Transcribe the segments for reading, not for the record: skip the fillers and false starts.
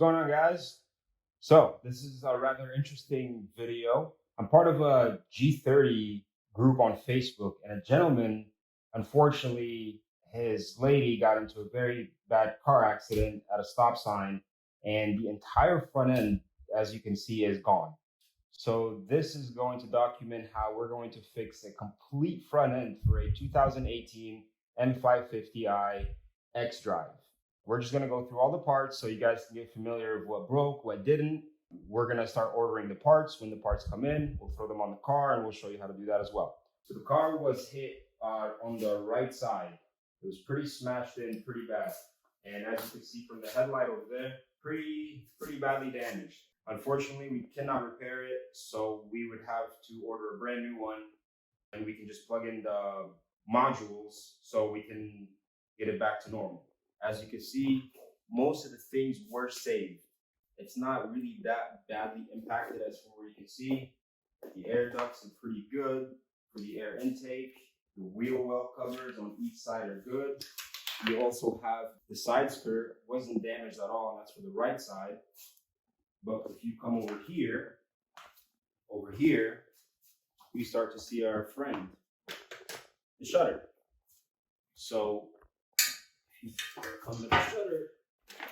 going on, guys? So this is a rather interesting video. I'm part of a G30 group on Facebook, and a gentleman, unfortunately, his lady got into a very bad car accident at a stop sign, and the entire front end, as you can see, is gone. So this is going to document how we're going to fix a complete front end for a 2018 M550i X-Drive. We're just going to go through all the parts so you guys can get familiar with what broke, what didn't. We're going to start ordering the parts. When the parts come in, we'll throw them on the car and we'll show you how to do that as well. So the car was hit on the right side. It was pretty smashed in, pretty bad. And as you can see from the headlight over there, pretty badly damaged. Unfortunately, we cannot repair it, so we would have to order a brand new one, and we can just plug in the modules so we can get it back to normal. As you can see, most of the things were saved. It's not really that badly impacted as from where you can see. The air ducts are pretty good for the air intake. The wheel well covers on each side are good. You also have the side skirt, wasn't damaged at all, and that's for the right side. But if you come over here, we start to see our friend, the shutter. So if you come to the shutter,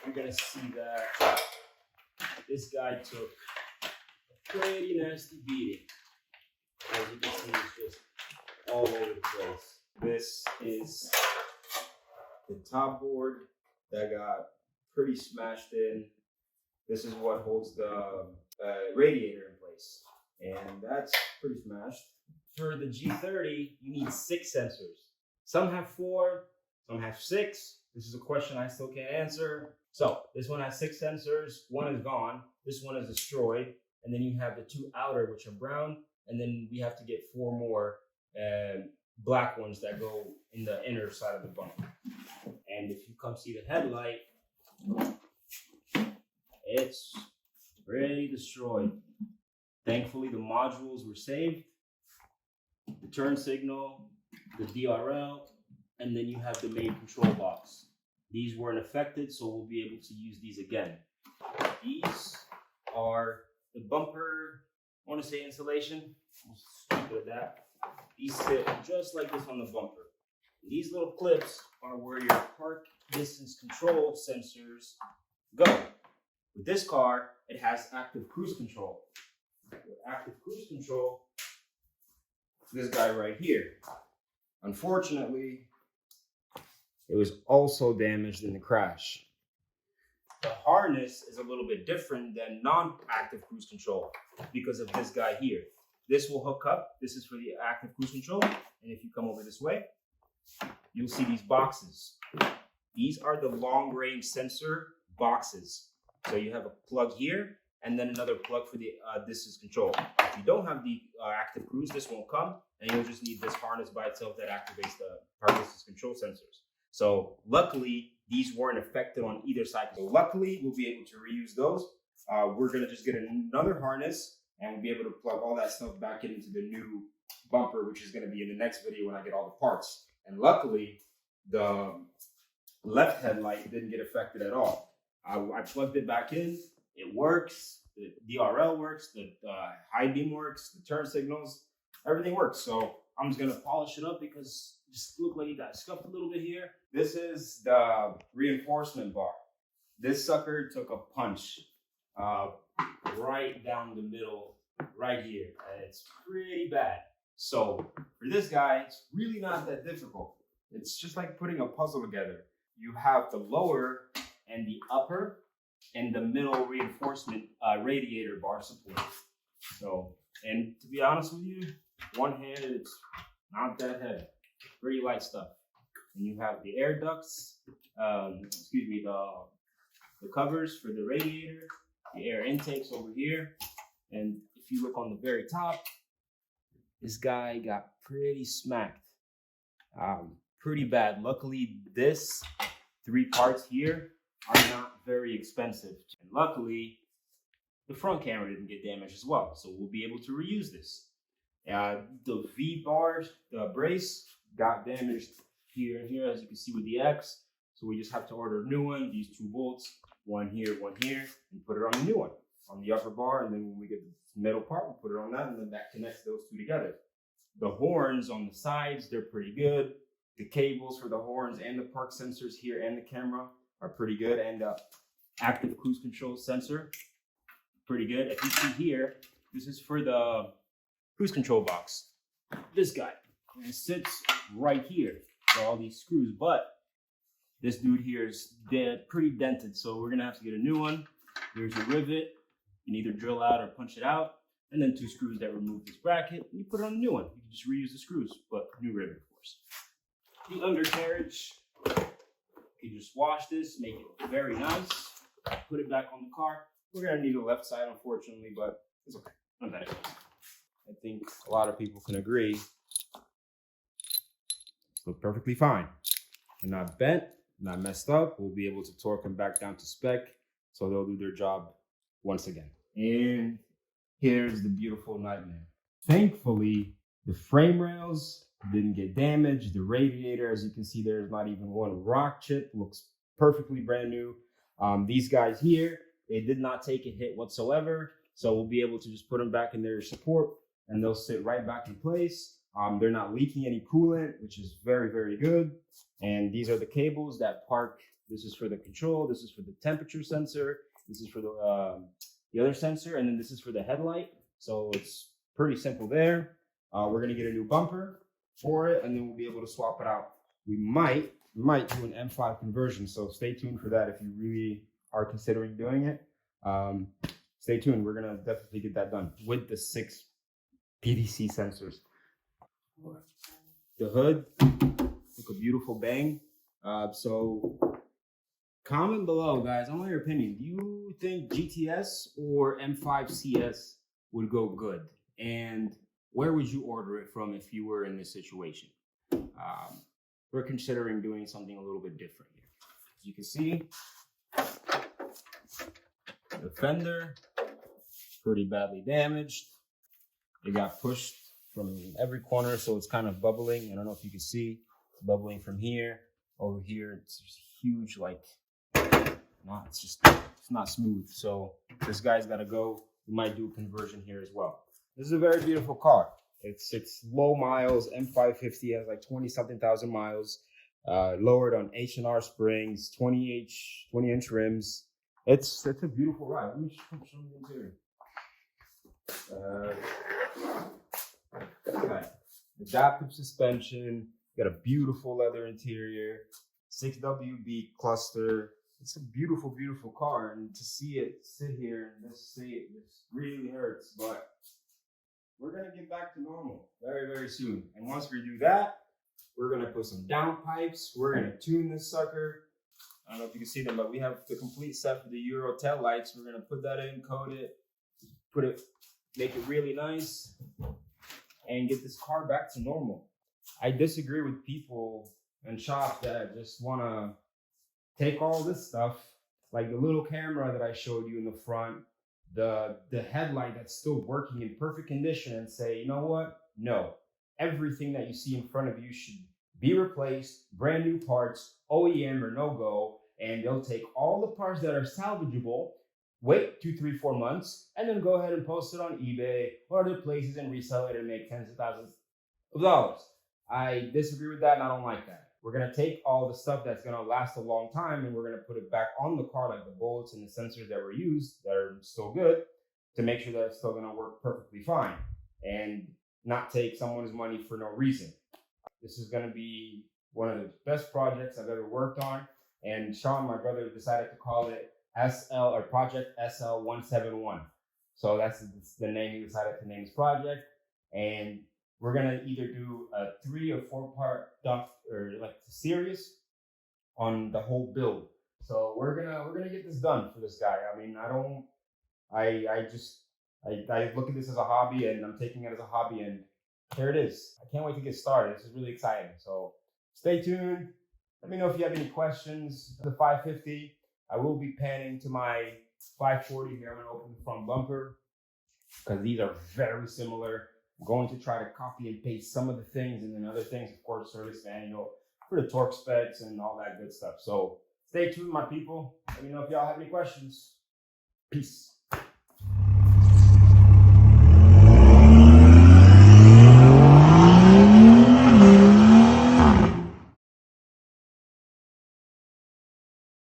you're gonna see that this guy took a pretty nasty beating. As you can see, it's just all over the place. This is the top board that got pretty smashed in. This is what holds the radiator in place, and that's pretty smashed. For the G30, you need 6 sensors. Some have 4, some have 6. This is a question I still can't answer. So this one has 6 sensors, 1 is gone, this one is destroyed, and then you have the 2 outer, which are brown, and then we have to get 4 more black ones that go in the inner side of the bumper. And if you come see the headlight, it's pretty destroyed. Thankfully, the modules were saved. The turn signal, the DRL, and then you have the main control box. These weren't affected, so we'll be able to use these again. These are the bumper, I want to say insulation. We'll keep it at that. These sit just like this on the bumper. These little clips are where your park distance control sensors go. With this car, it has active cruise control. With active cruise control, this guy right here. Unfortunately, it was also damaged in the crash. The harness is a little bit different than non-active cruise control because of this guy here. This will hook up. This is for the active cruise control. And if you come over this way, you'll see these boxes. These are the long-range sensor boxes. So you have a plug here, and then another plug for the distance control. If you don't have the active cruise, this won't come, and you'll just need this harness by itself that activates the park distance control sensors. So luckily, these weren't affected on either side. So luckily, we'll be able to reuse those. We're gonna just get another harness, and we'll be able to plug all that stuff back into the new bumper, which is gonna be in the next video when I get all the parts. And luckily, the left headlight didn't get affected at all. I plugged it back in, it works, the DRL works, the high beam works, the turn signals, everything works. So I'm just gonna polish it up because it just looked like it got scuffed a little bit here. This is the reinforcement bar. This sucker took a punch right down the middle, right here. And it's pretty bad. So for this guy, it's really not that difficult. It's just like putting a puzzle together. You have the lower and the upper and the middle reinforcement radiator bar support. So, and to be honest with you, one-handed, it's not that heavy, pretty light stuff. And you have the air ducts, the covers for the radiator, the air intakes over here. And if you look on the very top, this guy got pretty smacked, pretty bad. Luckily, this 3 parts here are not very expensive. And luckily, the front camera didn't get damaged as well. So we'll be able to reuse this. The V bars, the brace got damaged here and here, as you can see with the X. So we just have to order a new one. These 2 bolts one here, and put it on the new one, on the upper bar. And then when we get the middle part, we'll put it on that, and then that connects those two together. The horns on the sides, they're pretty good. The cables for the horns and the park sensors here and the camera are pretty good. And the active cruise control sensor, pretty good. If you see here, this is for the cruise control box. This guy, and it sits right here for all these screws, but this dude here is pretty dented, so we're gonna have to get a new one. There's a rivet. You can either drill out or punch it out, and then 2 screws that remove this bracket, and you put it on a new one. You can just reuse the screws, but new rivet, of course. The undercarriage, you just wash this, make it very nice, put it back on the car. We're gonna need a left side, unfortunately, but it's okay. Not that expensive. I think a lot of people can agree. Look perfectly fine. They're not bent, not messed up. We'll be able to torque them back down to spec, so they'll do their job once again. And here's the beautiful nightmare. Thankfully, the frame rails didn't get damaged. The radiator, as you can see, there's not even one rock chip. Looks perfectly brand new. These guys here, they did not take a hit whatsoever. So we'll be able to just put them back in their support, and they'll sit right back in place. They're not leaking any coolant, which is very, very good. And these are the cables that park. This is for the control. This is for the temperature sensor. This is for the other sensor. And then this is for the headlight. So it's pretty simple there. We're going to get a new bumper for it, and then we'll be able to swap it out. We might do an M5 conversion. So stay tuned for that if you really are considering doing it. Stay tuned. We're going to definitely get that done with the 6 PDC sensors. The hood, look a beautiful bang. So comment below, guys. I want your opinion. Do you think GTS or M5 CS would go good? And where would you order it from if you were in this situation? We're considering doing something a little bit different here. As you can see, the fender, pretty badly damaged. It got pushed from every corner, so it's kind of bubbling. I don't know if you can see, it's bubbling from here, over here. It's just huge, like, it's not smooth. So this guy's got to go. We might do a conversion here as well. This is a very beautiful car. It's low miles. M550 has like 20-something thousand miles. Lowered on H&R springs, 20-inch rims. It's a beautiful ride. Let me show you the interior. Okay. Adaptive suspension. Got a beautiful leather interior. 6WB cluster. It's a beautiful, beautiful car, and to see it sit here and just see it just really hurts. But we're gonna get back to normal very, very soon. And once we do that, we're gonna put some downpipes. We're gonna tune this sucker. I don't know if you can see them, but we have the complete set for the Euro tail lights. We're gonna put that in, coat it, make it really nice, and get this car back to normal. I disagree with people in shop that just wanna take all this stuff, like the little camera that I showed you in the front, the headlight that's still working in perfect condition, and say, you know what? No, everything that you see in front of you should be replaced, brand new parts, OEM or no go, and they'll take all the parts that are salvageable, wait 2, 3, 4 months, and then go ahead and post it on eBay or other places and resell it and make tens of thousands of dollars. I disagree with that, and I don't like that. We're gonna take all the stuff that's gonna last a long time, and we're gonna put it back on the car, like the bolts and the sensors that were used that are still good, to make sure that it's still gonna work perfectly fine and not take someone's money for no reason. This is gonna be one of the best projects I've ever worked on, and Sean, my brother, decided to call it SL or Project SL171. So that's the name he decided to name his project, and we're gonna either do a 3 or 4 part dump or like series on the whole build. So we're gonna get this done for this guy. I mean, I look at this as a hobby, and I'm taking it as a hobby, and here it is. I can't wait to get started. This is really exciting. So stay tuned. Let me know if you have any questions. The 550, I will be panning to my 540 here. I'm gonna open the front bumper because these are very similar. I'm going to try to copy and paste some of the things, and then other things, of course, service manual for the torque specs and all that good stuff. So Stay tuned, my people. Let me know if y'all have any questions. Peace.